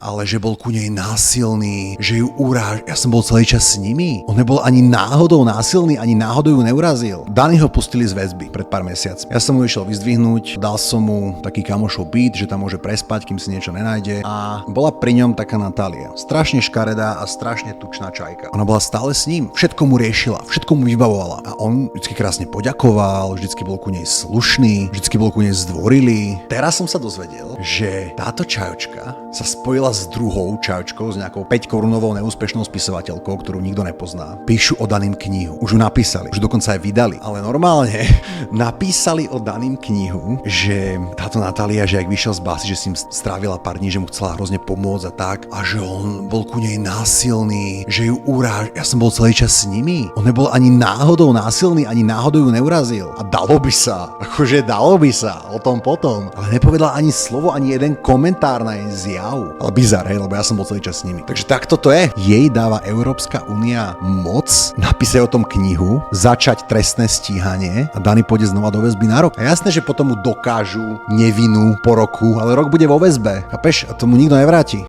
ale že bol ku nej násilný, že ju uráž. Ja som bol celý čas s nimi. On nebol ani náhodou násilný, ani náhodou ju neurazil. Dani ho pustili z väzby pred pár mesiacmi. Ja som mu išiel vyzdvihnúť, dal som mu taký kamošov byt, že tam môže prespať, kým si niečo nenájde. A bola pri ňom taká Natália. Strašne škaredá a strašne tučná čajka. Ona bola stále s ním. Všetko mu riešila, všetko mu vybavovala. A on vždycky krásne poďakoval, vždycky bol ku nej slušný, vždycky bol ku nej zdvorilý. Teraz som sa dozvedel, že táto čajočka sa spojila s druhou čajočkou, s nejakou 5-korunovou neúspešnou spisovateľkou, ktorú nikto nepozná. Píšu o Danim knihu. Už ju napísali, už dokonca aj vydali. Ale normálne napísali o Danim knihu, že táto Natália, že ak vyšiel z básy, že si im strávila pár dní, že mu chcela hrozne pomôcť a tak, a že on bol ku nej násilný, že ju uráž. Ja som bol celý čas s nimi. On nebol ani náhodou násilný, ani náhodou ju neurazil. A dalo by sa, dalo by sa, o tom potom. Ale nepovedala ani slovo, ani jeden komentár na jej zjav. Ale bizar, hej, lebo ja som bol celý čas s nimi. Takže takto to je. Jej dáva Európska únia moc napísať o tom knihu, začať trestné stíhanie a Dani pôjde znova do väzby na rok. A jasné, že potom mu dokážu nevinu po roku, ale rok bude vo väzbe. Chápeš? A tomu nikto nevráti.